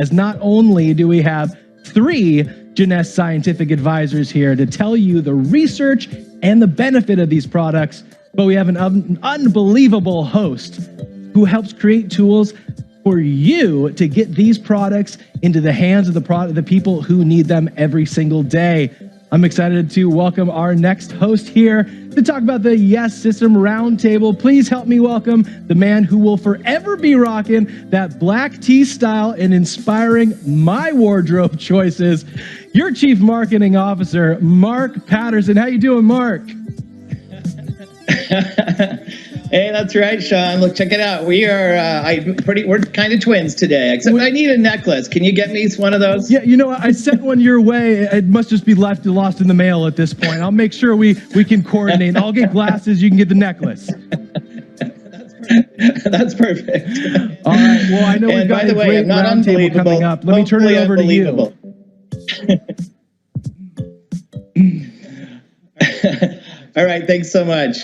as not only do we have 3 Jeunesse scientific advisors here to tell you the research and the benefit of these products, but we have an unbelievable host who helps create tools for you to get these products into the hands of the people who need them every single day. I'm excited to welcome our next host here to talk about the Yes System Roundtable. Please help me welcome the man who will forever be rocking that black tea style and inspiring my wardrobe choices, your Chief Marketing Officer, Mark Patterson. How you doing, Mark? Hey, that's right, Sean. Look, check it out. We are we're kind of twins today, except I need a necklace. Can you get me one of those? Yeah, you know what? I sent one your way. It must just be lost in the mail at this point. I'll make sure we can coordinate. I'll get glasses. You can get the necklace. That's perfect. All right. Well, I know we've got a great roundtable coming up. Let me turn it over to you. All right. Thanks so much.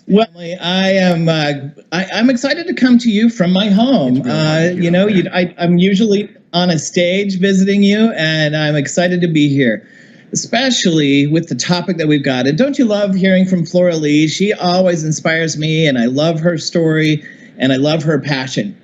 Well, I'm excited to come to you from my home. I'm usually on a stage visiting you, and I'm excited to be here, especially with the topic that we've got. And don't you love hearing from Flora Lee? She always inspires me, and I love her story, and I love her passion.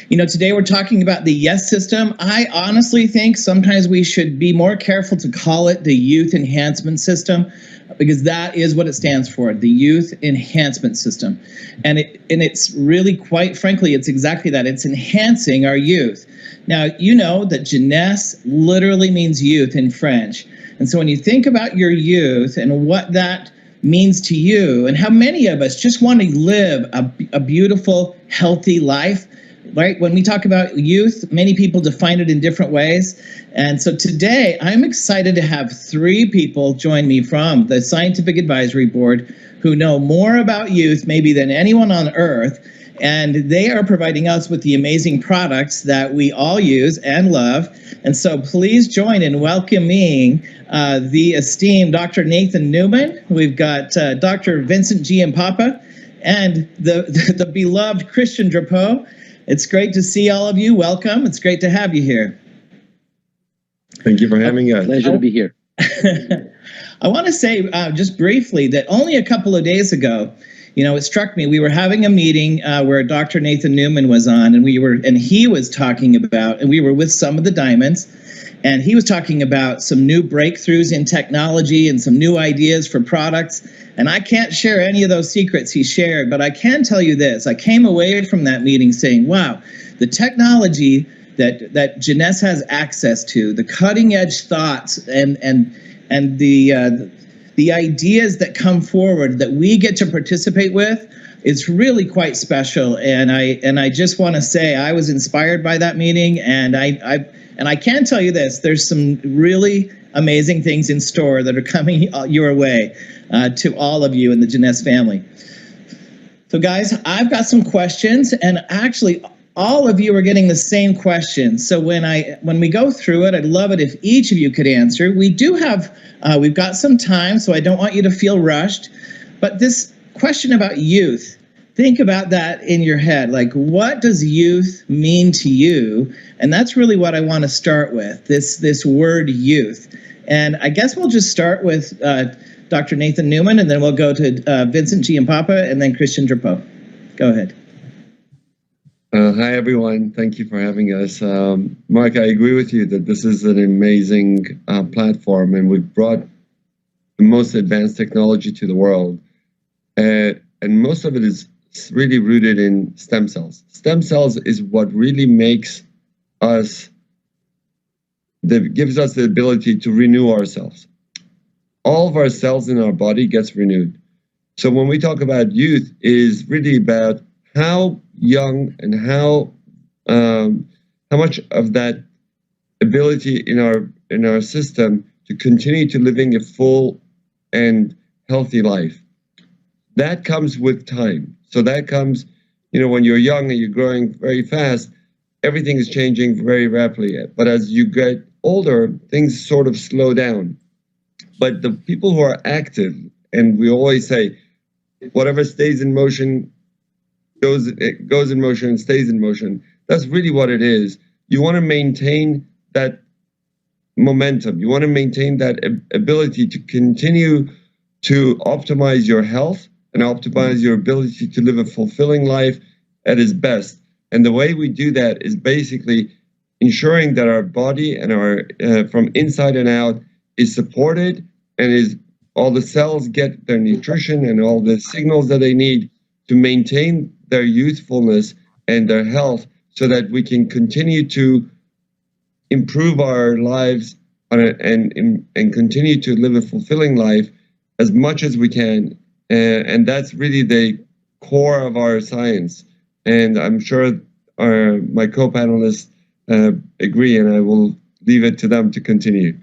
You know, today we're talking about the Yes System. I honestly think sometimes we should be more careful to call it the Youth Enhancement System, because that is what it stands for, the Youth Enhancement System. And it's really, quite frankly, it's exactly that. It's enhancing our youth. Now, you know that jeunesse literally means youth in French. And so when you think about your youth and what that means to you, and how many of us just want to live a beautiful, healthy life, right? When we talk about youth, many people define it in different ways. And so today, I'm excited to have 3 people join me from the Scientific Advisory Board who know more about youth maybe than anyone on earth. And they are providing us with the amazing products that we all use and love. And so please join in welcoming the esteemed Dr. Nathan Newman. We've got Dr. Vincent Giampapa and the beloved Christian Drapeau. It's great to see all of you. Welcome. It's great to have you here. Thank you for having us. Pleasure to be here. I want to say just briefly that only a couple of days ago, you know, it struck me, we were having a meeting where Dr. Nathan Newman was on, and he was talking about, and we were with some of the Diamonds, and he was talking about some new breakthroughs in technology and some new ideas for products. And I can't share any of those secrets he shared, but I can tell you this. I came away from that meeting saying, wow, the technology that Jeunesse has access to, the cutting edge thoughts and the ideas that come forward that we get to participate with is really quite special. And I just want to say I was inspired by that meeting, and I can tell you this, there's some really amazing things in store that are coming your way to all of you in the Jeunesse family. So guys, I've got some questions, and actually all of you are getting the same questions. So when we go through it, I'd love it if each of you could answer. We do have, we've got some time, so I don't want you to feel rushed. But this question about youth, think about that in your head. Like, what does youth mean to you? And that's really what I want to start with, this word youth. And I guess we'll just start with Dr. Nathan Newman, and then we'll go to Vincent Giampapa, and then Christian Drapeau. Go ahead. Hi, everyone. Thank you for having us. Mark, I agree with you that this is an amazing platform, and we've brought the most advanced technology to the world. And most of it is really rooted in stem cells. Stem cells is what really makes us, that gives us the ability to renew ourselves. All of our cells in our body gets renewed. So when we talk about youth, is really about how young and how much of that ability in our system to continue to living a full and healthy life. That comes with time. So that comes, you know, when you're young and you're growing very fast, everything is changing very rapidly. But as you get older, things sort of slow down. But the people who are active, and we always say, whatever stays in motion goes in motion and stays in motion. That's really what it is. you want to maintain that momentum. You want to maintain that ability to continue to optimize your health and optimize your ability to live a fulfilling life at its best. And the way we do that is basically ensuring that our body and our from inside and out is supported, and is all the cells get their nutrition and all the signals that they need to maintain their youthfulness and their health, so that we can continue to improve our lives and continue to live a fulfilling life as much as we can. And that's really the core of our science. And I'm sure my co-panelists agree, and I will leave it to them to continue.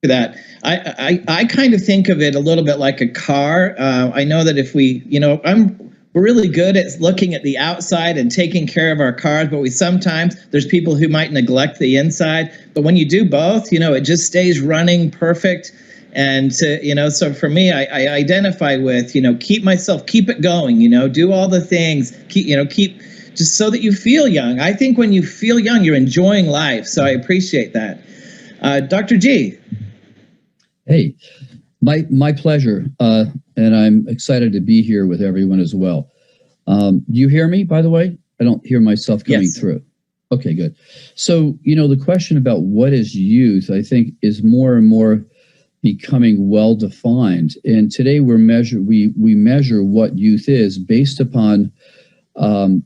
That I kind of think of it a little bit like a car. I know that if we, we're really good at looking at the outside and taking care of our cars, but there's people who might neglect the inside. But when you do both, it just stays running perfect. And so for me, I identify with, keep it going, do all the things, keep just so that you feel young. I think when you feel young, you're enjoying life. So I appreciate that. Dr. G. Hey, my pleasure. And I'm excited to be here with everyone as well. Do you hear me, by the way? I don't hear myself coming through. Okay, good. So, the question about what is youth, I think, is more and more becoming well defined. And today we measure what youth is based upon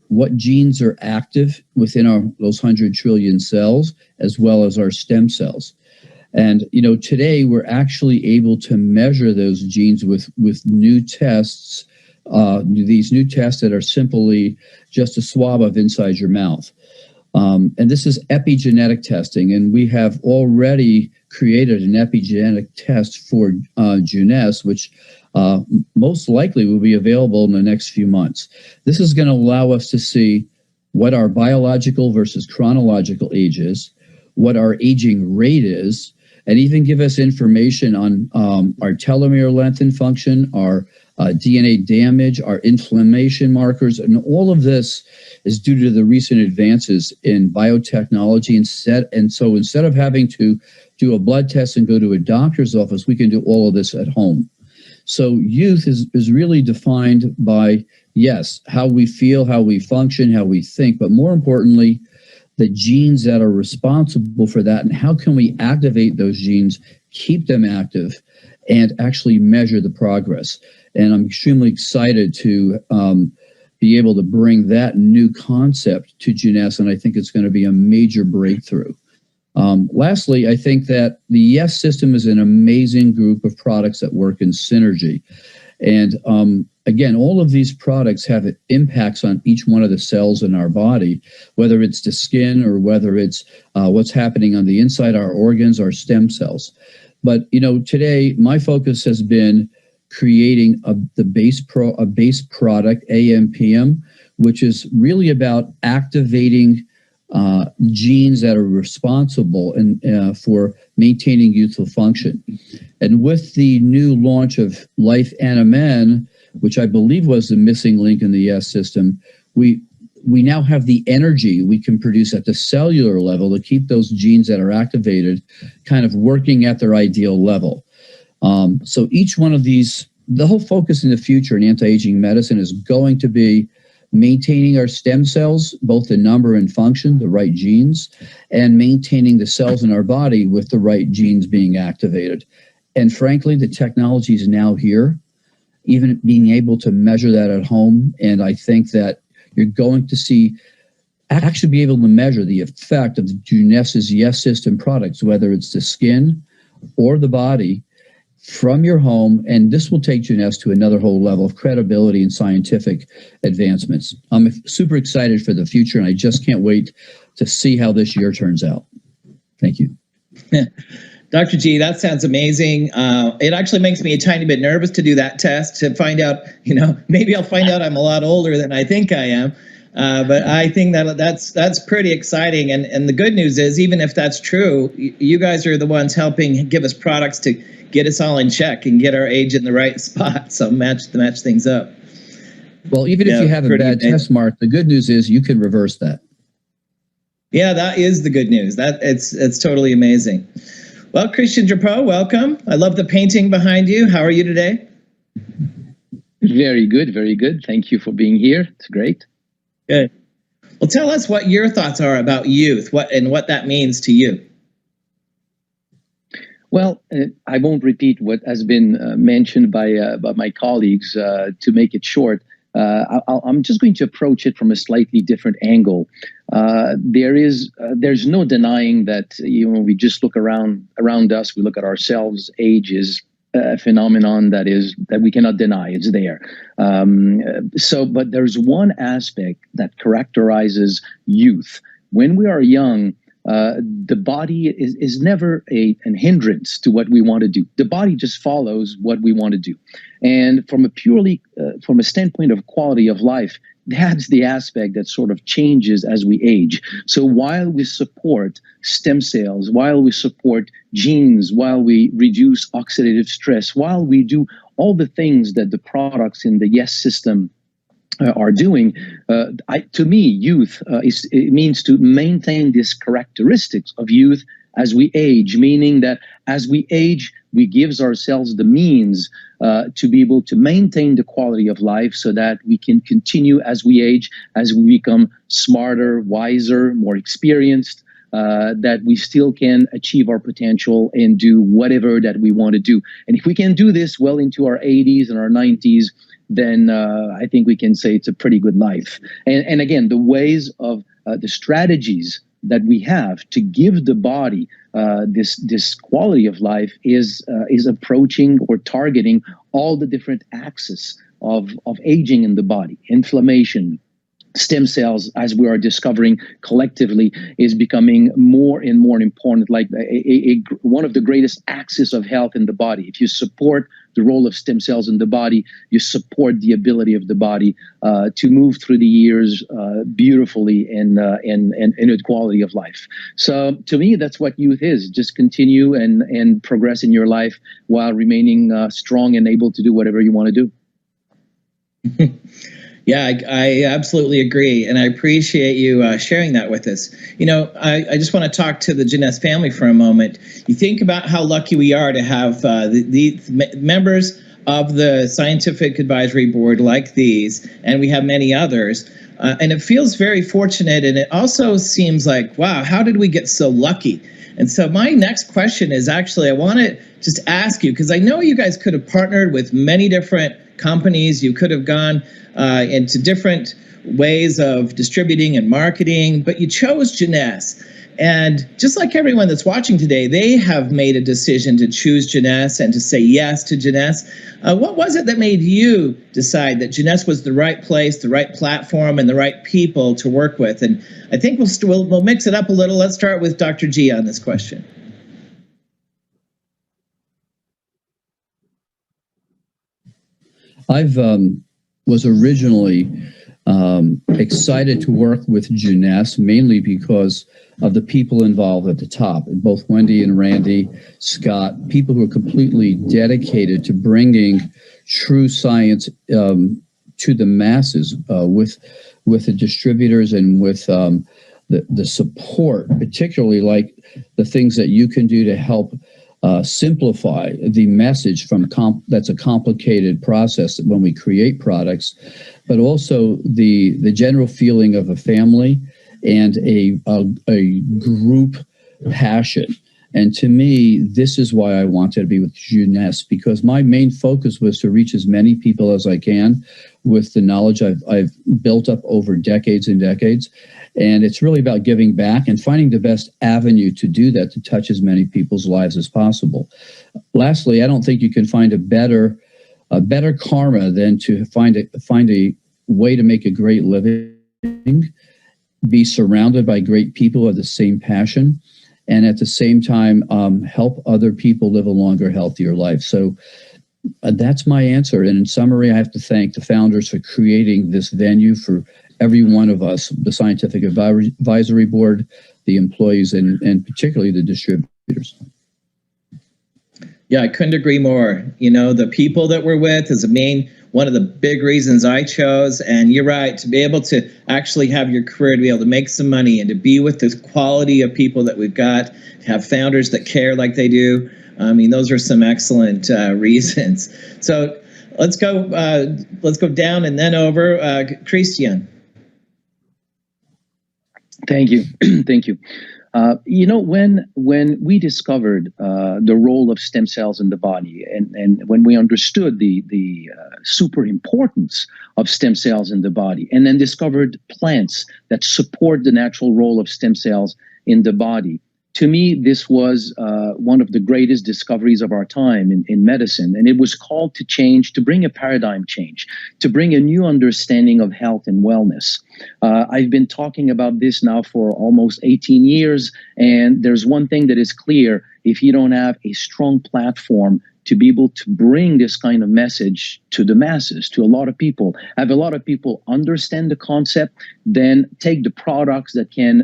what genes are active within those 100 trillion cells, as well as our stem cells. And, today we're actually able to measure those genes with new tests, these new tests that are simply just a swab of inside your mouth. And this is epigenetic testing, and we have already created an epigenetic test for Jeunesse, which most likely will be available in the next few months. This is going to allow us to see what our biological versus chronological age is, what our aging rate is, and even give us information on our telomere length and function, our DNA damage, our inflammation markers, and all of this is due to the recent advances in biotechnology. And so instead of having to do a blood test and go to a doctor's office, we can do all of this at home. So youth is really defined by, yes, how we feel, how we function, how we think, but more importantly, the genes that are responsible for that, and how can we activate those genes, keep them active, and actually measure the progress. And I'm extremely excited to be able to bring that new concept to Jeunesse, and I think it's going to be a major breakthrough. Lastly, I think that the YES system is an amazing group of products that work in synergy. And again, all of these products have impacts on each one of the cells in our body, whether it's the skin or whether it's what's happening on the inside, our organs, our stem cells. But today my focus has been creating a base product, AMPM, which is really about activating genes that are responsible for maintaining youthful function. And with the new launch of Life NMN, which I believe was the missing link in the YES system, we now have the energy we can produce at the cellular level to keep those genes that are activated kind of working at their ideal level. So each one of these, the whole focus in the future in anti-aging medicine is going to be maintaining our stem cells, both the number and function, the right genes, and maintaining the cells in our body with the right genes being activated. And frankly, the technology is now here, even being able to measure that at home. And I think that you're going to actually be able to measure the effect of Jeunesse's YES system products, whether it's the skin or the body, from your home, and this will take Jeunesse to another whole level of credibility and scientific advancements. I'm super excited for the future, and I just can't wait to see how this year turns out. Thank you. Dr. G, that sounds amazing. It actually makes me a tiny bit nervous to do that test, to find out, maybe I'll find out I'm a lot older than I think I am. But I think that's pretty exciting. And the good news is, even if that's true, you guys are the ones helping give us products to get us all in check and get our age in the right spot. So match things up. Well, even if you have a bad test mark, the good news is you can reverse that. Yeah, that is the good news. That it's totally amazing. Well, Christian Drapeau, welcome. I love the painting behind you. How are you today? Very good, very good. Thank you for being here. It's great. Good. Well, tell us what your thoughts are about youth, what that means to you. Well, I won't repeat what has been mentioned by my colleagues. To make it short, I'm just going to approach it from a slightly different angle. There's no denying that we just look around us, we look at ourselves. Age is a phenomenon that we cannot deny. It's there. But there's one aspect that characterizes youth. When we are young, the body is never an hindrance to what we want to do. The body just follows what we want to do. And from a standpoint of quality of life, that's the aspect that sort of changes as we age. So while we support stem cells, while we support genes, while we reduce oxidative stress, while we do all the things that the products in the YES system are doing, to me, youth it means to maintain these characteristics of youth as we age, meaning that as we age, we give ourselves the means to be able to maintain the quality of life so that we can continue as we age, as we become smarter, wiser, more experienced, that we still can achieve our potential and do whatever that we want to do. And if we can do this well into our 80s and our 90s, then I think we can say it's a pretty good life. And again, the ways of the strategies that we have to give the body this quality of life is approaching or targeting all the different axes of aging in the body. Inflammation, stem cells, as we are discovering collectively, is becoming more and more important, like one of the greatest axes of health in the body. If you support the role of stem cells in the body, you support the ability of the body to move through the years beautifully and in quality of life. So to me, that's what youth is. Just continue and progress in your life while remaining strong and able to do whatever you want to do. Yeah, I absolutely agree. And I appreciate you sharing that with us. I just want to talk to the Jeunesse family for a moment. You think about how lucky we are to have the members of the Scientific Advisory Board like these, and we have many others. And it feels very fortunate. And it also seems like, wow, how did we get so lucky? And so my next question is actually, I want to just ask you, because I know you guys could have partnered with many different companies. You could have gone into different ways of distributing and marketing, but you chose Jeunesse. And just like everyone that's watching today, they have made a decision to choose Jeunesse and to say yes to Jeunesse. What was it that made you decide that Jeunesse was the right place, the right platform, and the right people to work with? And I think we'll mix it up a little. Let's start with Dr. G on this question. I've was originally excited to work with Jeunesse, mainly because of the people involved at the top, both Wendy and Randy, Scott, people who are completely dedicated to bringing true science to the masses with the distributors and with the support, particularly like the things that you can do to help simplify the message from that's a complicated process when we create products, but also the general feeling of a family and a group passion. And to me, this is why I wanted to be with Jeunesse, because my main focus was to reach as many people as I can with the knowledge I've built up over decades and decades. And it's really about giving back and finding the best avenue to do that, to touch as many people's lives as possible. Lastly, I don't think you can find a better karma than to find a way to make a great living, be surrounded by great people of the same passion, and at the same time help other people live a longer, healthier life. So that's my answer. And in summary, I have to thank the founders for creating this venue for every one of us, the Scientific Advisory Board, the employees, and particularly the distributors. Yeah, I couldn't agree more. The people that we're with is one of the big reasons I chose. And you're right, to be able to actually have your career, to be able to make some money and to be with this quality of people that we've got, have founders that care like they do. I mean, those are some excellent reasons. So let's go down and then over. Christian. Thank you. Thank you. You know, when we discovered the role of stem cells in the body, and when we understood the super importance of stem cells in the body, and then discovered plants that support the natural role of stem cells in the body, to me, this was one of the greatest discoveries of our time in medicine. And it was called to change, to bring a paradigm change, to bring a new understanding of health and wellness. I've been talking about this now for almost 18 years. And there's one thing that is clear: if you don't have a strong platform to be able to bring this kind of message to the masses, to a lot of people, have a lot of people understand the concept, then take the products that can,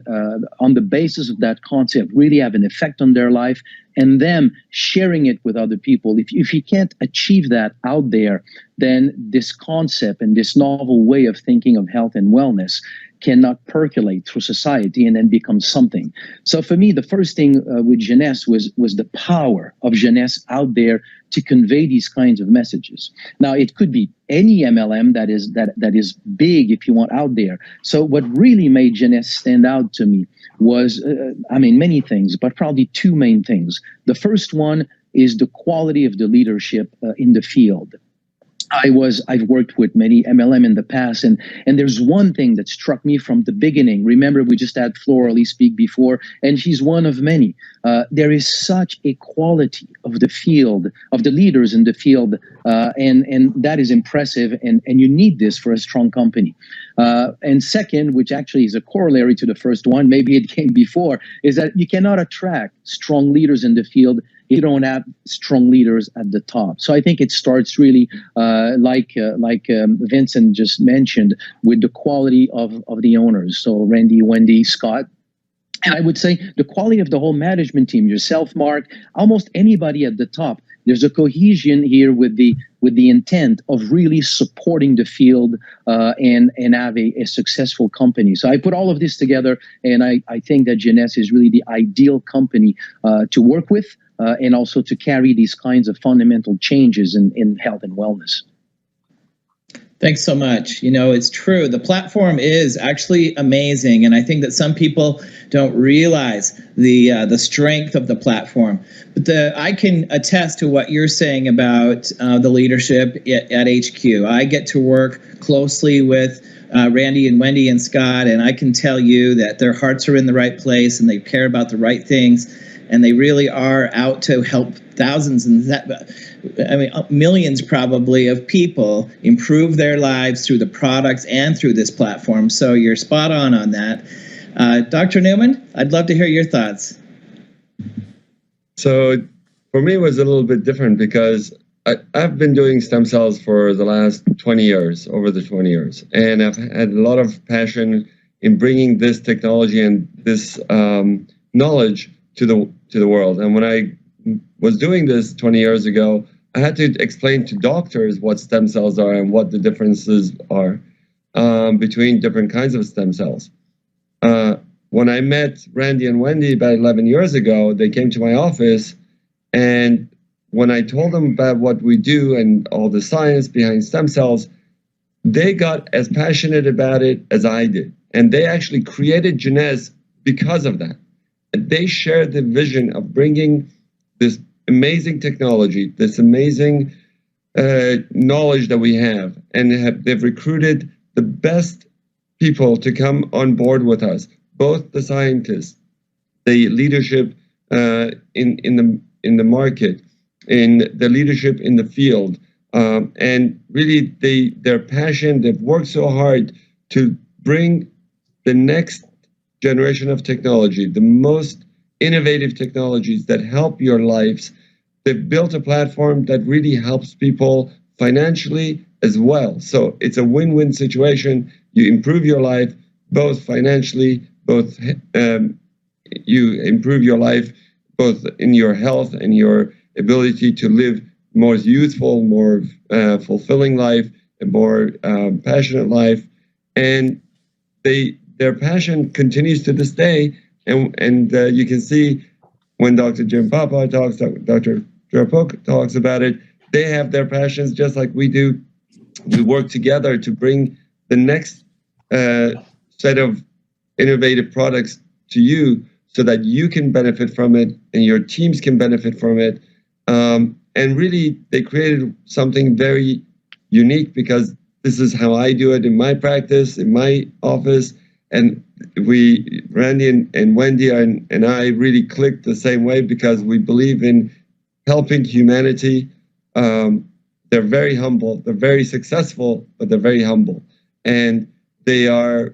on the basis of that concept, really have an effect on their life, and then sharing it with other people. If you can't achieve that out there, then this concept and this novel way of thinking of health and wellness cannot percolate through society and then become something. So for me, the first thing with Jeunesse was the power of Jeunesse out there to convey these kinds of messages. Now, it could be any MLM that is big, if you want, out there. So what really made Jeunesse stand out to me was, many things, but probably two main things. The first one is the quality of the leadership in the field. I've worked with many MLM in the past, and there's one thing that struck me from the beginning. Remember, we just had Floralie speak before, and she's one of many. There is such a quality of the field, of the leaders in the field, and that is impressive, and you need this for a strong company. And second, which actually is a corollary to the first one, maybe it came before, is that you cannot attract strong leaders in the field if you don't have strong leaders at the top. So I think it starts really, like Vincent just mentioned, with the quality of the owners. So Randy, Wendy, Scott. And I would say the quality of the whole management team, yourself, Mark, almost anybody at the top. There's a cohesion here with the intent of really supporting the field and have a successful company. So I put all of this together, and I think that Jeunesse is really the ideal company to work with and also to carry these kinds of fundamental changes in health and wellness. Thanks so much. You know, it's true. The platform is actually amazing, and I think that some people don't realize the strength of the platform. But I can attest to what you're saying about the leadership at HQ. I get to work closely with Randy and Wendy and Scott, and I can tell you that their hearts are in the right place, and they care about the right things, and they really are out to help thousands and millions probably of people improve their lives through the products and through this platform. So you're spot on that. Dr. Newman, I'd love to hear your thoughts. So for me, it was a little bit different because I've been doing stem cells for the last 20 years, over the 20 years. And I've had a lot of passion in bringing this technology and this knowledge to the world. And when I was doing this 20 years ago, I had to explain to doctors what stem cells are and what the differences are between different kinds of stem cells. When I met Randy and Wendy about 11 years ago, they came to my office, and when I told them about what we do and all the science behind stem cells, they got as passionate about it as I did. And they actually created Jeunesse because of that. They shared the vision of bringing this amazing technology, this amazing knowledge that we have, and they've recruited the best people to come on board with us, both the scientists, the leadership in the market, in the leadership in the field, and really their passion. They've worked so hard to bring the next generation of technology, the most innovative technologies that help your lives. They've built a platform that really helps people financially as well. So it's a win-win situation. You improve your life, both financially, both you improve your life, both in your health and your ability to live more youthful, more fulfilling life, a more passionate life, and their passion continues to this day. And you can see when Dr. Jim Papa talks, Dr. Jarapok talks about it, they have their passions just like we do. We work together to bring the next set of innovative products to you so that you can benefit from it and your teams can benefit from it. And really, they created something very unique because this is how I do it in my practice, in my office. And Randy and Wendy and I really clicked the same way because we believe in helping humanity. They're very humble. They're very successful, but they're very humble. And they are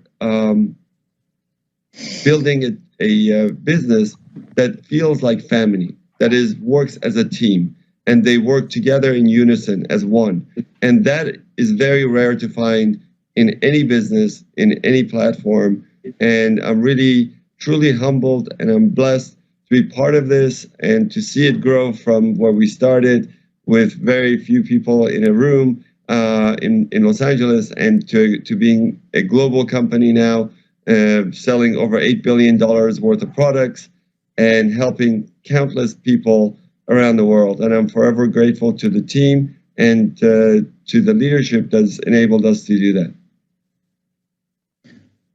building a business that feels like family, that works as a team. And they work together in unison as one. And that is very rare to find in any business, in any platform. And I'm really, truly humbled and I'm blessed to be part of this and to see it grow from where we started with very few people in a room in Los Angeles and to being a global company now, selling over $8 billion worth of products and helping countless people around the world. And I'm forever grateful to the team and to the leadership that's enabled us to do that.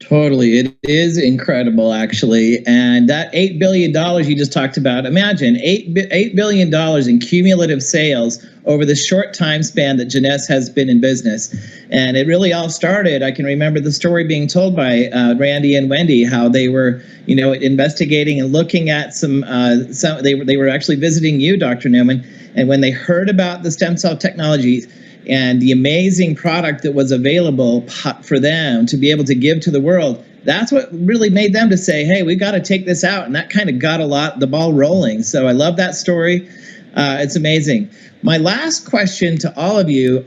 Totally. It is incredible, actually. And that $8 billion you just talked about, imagine $8 billion in cumulative sales over the short time span that Jeunesse has been in business. And it really all started, I can remember the story being told by Randy and Wendy, how they were, investigating and looking at they were actually visiting you, Dr. Newman. And when they heard about the stem cell technologies and the amazing product that was available for them to be able to give to the world, that's what really made them to say, hey, we got to take this out. And that kind of got the ball rolling. So I love that story. It's amazing. My last question to all of you,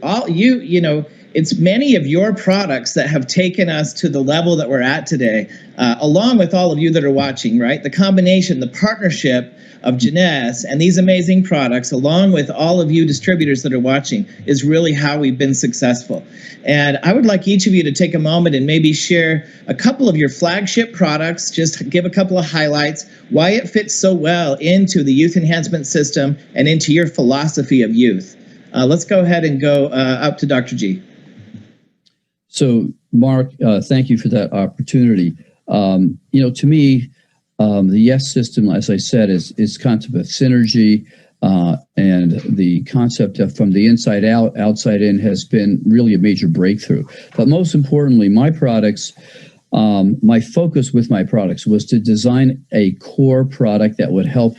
it's many of your products that have taken us to the level that we're at today, along with all of you that are watching, right? The combination, the partnership of Jeunesse and these amazing products, along with all of you distributors that are watching, is really how we've been successful. And I would like each of you to take a moment and maybe share a couple of your flagship products, just give a couple of highlights, why it fits so well into the youth enhancement system and into your philosophy of youth. Let's go ahead and go up to Dr. G. So, Mark, thank you for that opportunity. To me, the YES system, as I said, is concept of synergy, and the concept of from the inside out, outside in has been really a major breakthrough. But most importantly, my products, my focus with my products was to design a core product that would help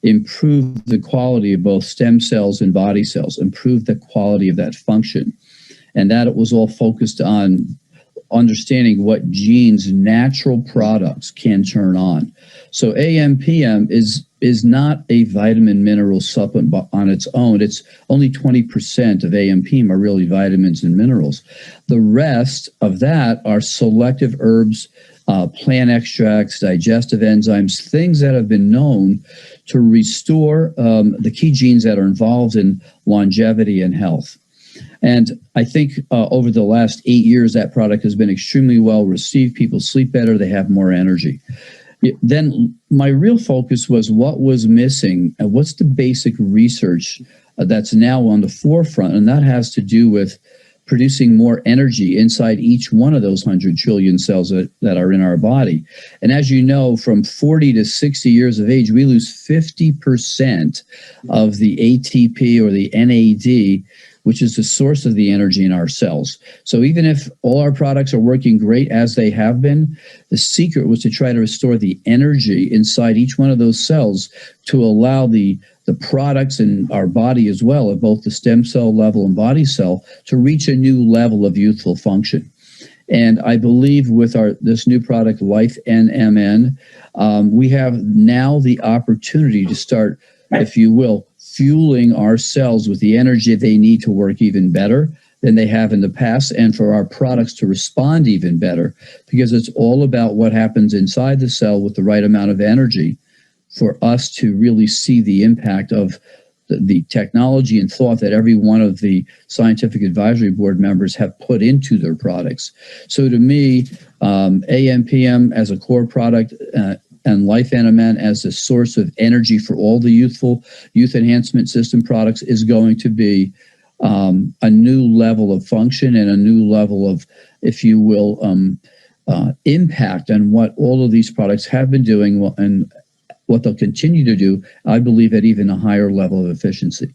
improve the quality of both stem cells and body cells, improve the quality of that function. And that it was all focused on understanding what genes natural products can turn on. So AMPM is not a vitamin mineral supplement on its own. It's only 20% of AMPM are really vitamins and minerals. The rest of that are selective herbs, plant extracts, digestive enzymes, things that have been known to restore the key genes that are involved in longevity and health. And I think over the last 8 years, that product has been extremely well received. People sleep better. They have more energy. Then my real focus was what was missing and what's the basic research that's now on the forefront. And that has to do with producing more energy inside each one of those 100 trillion cells that are in our body. And as you know, from 40 to 60 years of age, we lose 50% of the ATP or the NAD, which is the source of the energy in our cells. So even if all our products are working great as they have been, the secret was to try to restore the energy inside each one of those cells to allow the products in our body as well, at both the stem cell level and body cell, to reach a new level of youthful function. And I believe with this new product, Life NMN, we have now the opportunity to start, if you will, fueling our cells with the energy they need to work even better than they have in the past, and for our products to respond even better, because it's all about what happens inside the cell with the right amount of energy for us to really see the impact of the technology and thought that every one of the scientific advisory board members have put into their products. So to me, AMPM as a core product and Life NMN as a source of energy for all the youth enhancement system products is going to be a new level of function and a new level of, if you will, impact on what all of these products have been doing and what they'll continue to do, I believe, at even a higher level of efficiency.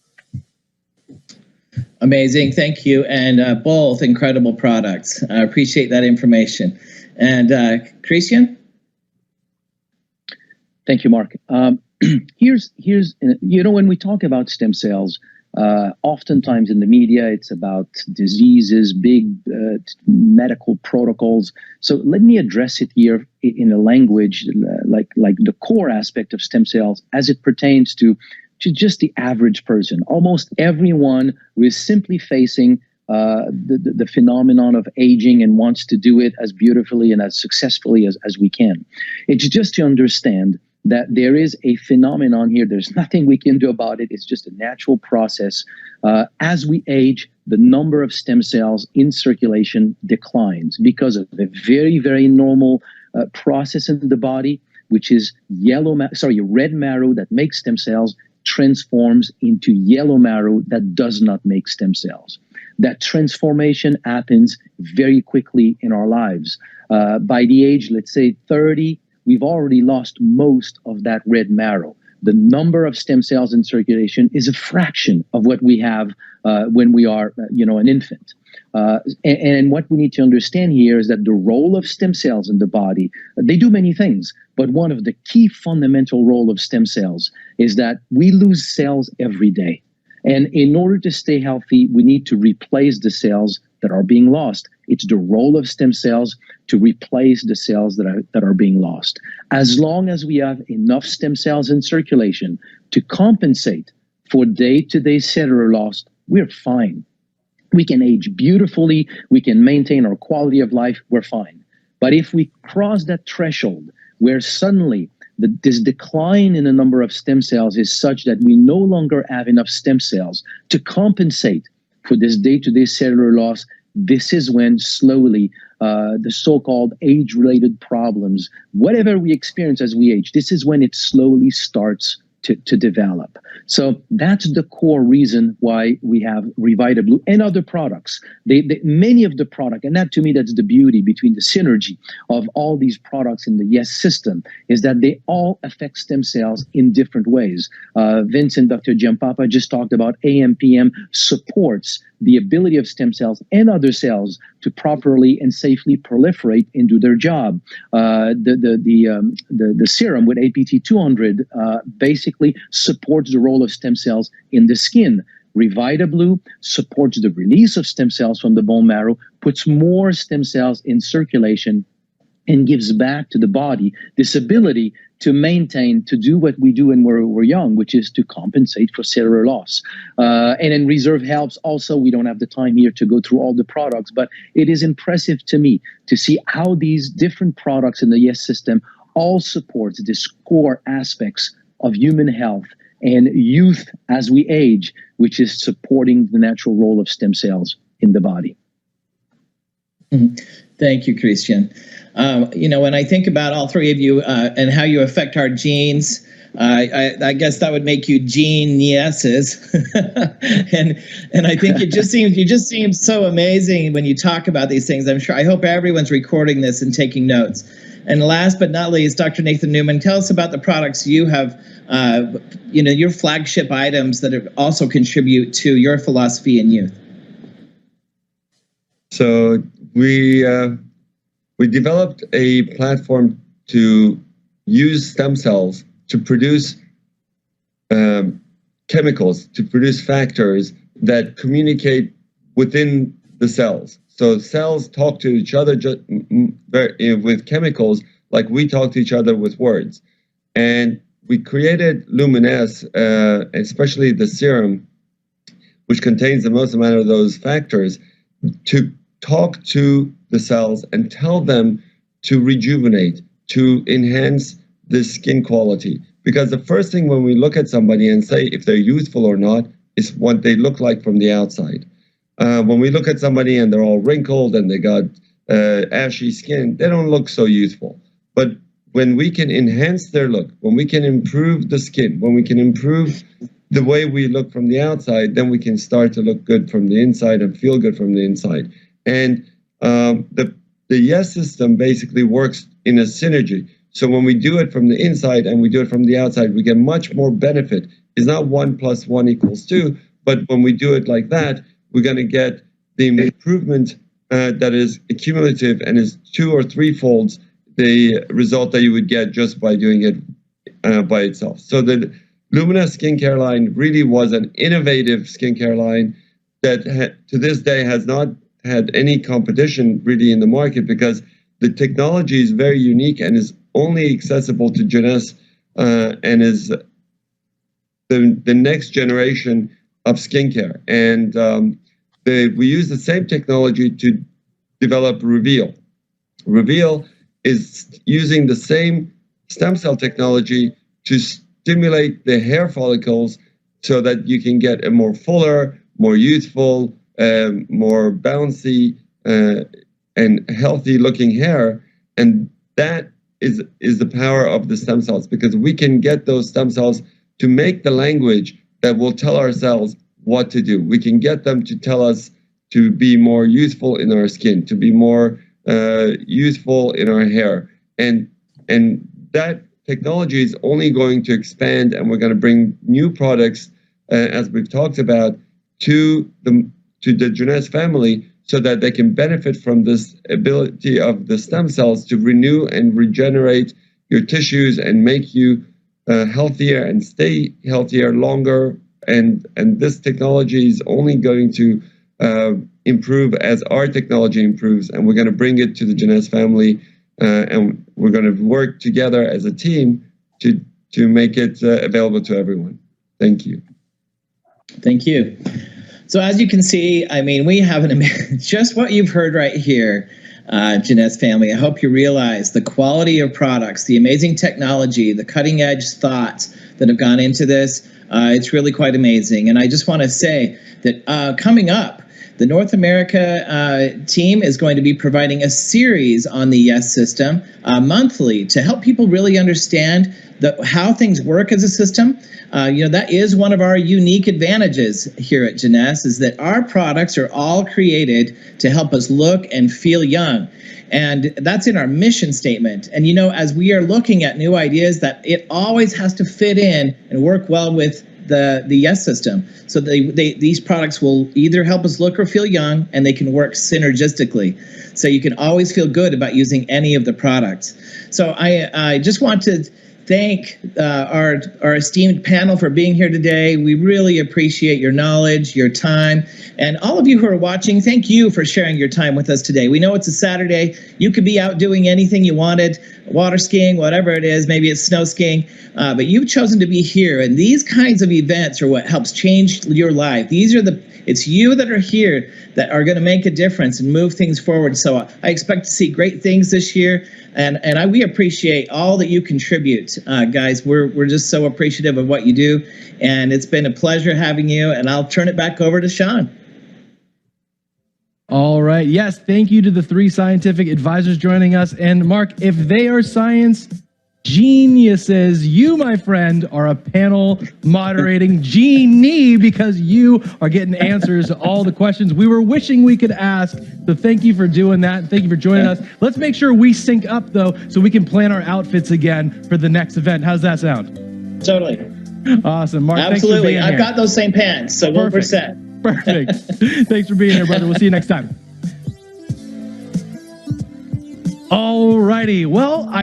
Amazing. Thank you. And both incredible products. I appreciate that information. And Christian? Thank you, Mark. Here's when we talk about stem cells, oftentimes in the media, it's about diseases, big medical protocols. So let me address it here in a language like the core aspect of stem cells as it pertains to just the average person. Almost everyone who is simply facing the phenomenon of aging and wants to do it as beautifully and as successfully as we can. It's just to understand that there is a phenomenon here. There's nothing we can do about it. It's just a natural process. As we age, the number of stem cells in circulation declines because of a very, very normal process in the body, which is red marrow that makes stem cells transforms into yellow marrow that does not make stem cells. That transformation happens very quickly in our lives. By the age, let's say 30, we've already lost most of that red marrow. The number of stem cells in circulation is a fraction of what we have when we are, an infant. And what we need to understand here is that the role of stem cells in the body, they do many things, but one of the key fundamental role of stem cells is that we lose cells every day. And in order to stay healthy, we need to replace the cells that are being lost. It's the role of stem cells to replace the cells that are being lost. As long as we have enough stem cells in circulation to compensate for day-to-day cellular loss, we're fine. We can age beautifully. We can maintain our quality of life. We're fine. But if we cross that threshold where suddenly this decline in the number of stem cells is such that we no longer have enough stem cells to compensate for this day-to-day cellular loss, this is when slowly the so-called age-related problems, whatever we experience as we age, this is when it slowly starts to develop. So that's the core reason why we have RevitaBlue and other products. Many of the product, and that to me, that's the beauty between the synergy of all these products in the YES system, is that they all affect stem cells in different ways. Vince and Dr. Giampapa just talked about AMPM supports the ability of stem cells and other cells to properly and safely proliferate and do their job. The serum with APT200 basically supports the role of stem cells in the skin. RevitaBlue supports the release of stem cells from the bone marrow, puts more stem cells in circulation, and gives back to the body this ability to maintain, to do what we do when we're young, which is to compensate for cellular loss. And then Reserve helps also. We don't have the time here to go through all the products, but it is impressive to me to see how these different products in the YES system all support these core aspects of human health and youth as we age, which is supporting the natural role of stem cells in the body. Thank you, Christian. When I think about all three of you and how you affect our genes, I guess that would make you geniuses. and I think you just seem so amazing when you talk about these things. I hope everyone's recording this and taking notes. And last but not least, Dr. Nathan Newman, tell us about the products you have, your flagship items that also contribute to your philosophy in youth. So we developed a platform to use stem cells to produce chemicals, to produce factors that communicate within the cells. So cells talk to each other with chemicals like we talk to each other with words. And we created Luminesce, especially the serum, which contains the most amount of those factors, to talk to the cells and tell them to rejuvenate, to enhance the skin quality. because the first thing when we look at somebody and say if they're youthful or not is what they look like from the outside. When we look at somebody and they're all wrinkled and they got ashy skin, they don't look so youthful. But when we can enhance their look, when we can improve the skin, when we can improve the way we look from the outside, then we can start to look good from the inside and feel good from the inside. And the Yes system basically works in a synergy. So when we do it from the inside and we do it from the outside, we get much more benefit. It's not 1 + 1 = 2, but when we do it like that, we're going to get the improvement that is accumulative and is 2 or 3 folds the result that you would get just by doing it by itself. So the Lumina skincare line really was an innovative skincare line that to this day has not had any competition really in the market, because the technology is very unique and is only accessible to Jeunesse and is the next generation of skincare. And we use the same technology to develop Reveal. Reveal is using the same stem cell technology to stimulate the hair follicles so that you can get a more fuller, more youthful, more bouncy and healthy looking hair. And that is the power of the stem cells, because we can get those stem cells to make the language that will tell our cells what to do. We can get them to tell us to be more youthful in our skin, to be more youthful in our hair. And that technology is only going to expand, and we're going to bring new products, as we've talked about, to the Jeunesse family, so that they can benefit from this ability of the stem cells to renew and regenerate your tissues and make you healthier and stay healthier longer. And this technology is only going to improve as our technology improves, and we're going to bring it to the Jeunesse family, and we're going to work together as a team to make it available to everyone. Thank you. Thank you. So as you can see, I mean, we have just what you've heard right here, Jeunesse family. I hope you realize the quality of products, the amazing technology, the cutting edge thoughts that have gone into this. It's really quite amazing. And I just want to say that coming up, the North America team is going to be providing a series on the Yes system monthly to help people really understand how things work as a system. That is one of our unique advantages here at Jeunesse, is that our products are all created to help us look and feel young. And that's in our mission statement. And, as we are looking at new ideas, that it always has to fit in and work well with the Yes system. So these products will either help us look or feel young, and they can work synergistically. So you can always feel good about using any of the products. So I just want to thank our esteemed panel for being here today. We really appreciate your knowledge, your time, and all of you who are watching, thank you for sharing your time with us today. We know it's a Saturday. You could be out doing anything you wanted, water skiing, whatever it is, maybe it's snow skiing, but you've chosen to be here, and these kinds of events are what helps change your life. It's you that are here that are going to make a difference and move things forward. So I expect to see great things this year, and we appreciate all that you contribute, guys. We're just so appreciative of what you do, and it's been a pleasure having you, and I'll turn it back over to Sean. All right. Yes, thank you to the 3 scientific advisors joining us. And Mark, if they are science geniuses, you, my friend, are a panel moderating genie, because you are getting answers to all the questions we were wishing we could ask. So thank you for doing that. Thank you for joining us. Let's make sure we sync up, though, so we can plan our outfits again for the next event. How's that sound? Totally. Awesome. Mark, absolutely. Thanks for being here. I've got those same pants, so we're set. Perfect. Thanks for being here, brother. We'll see you next time. All righty. Well,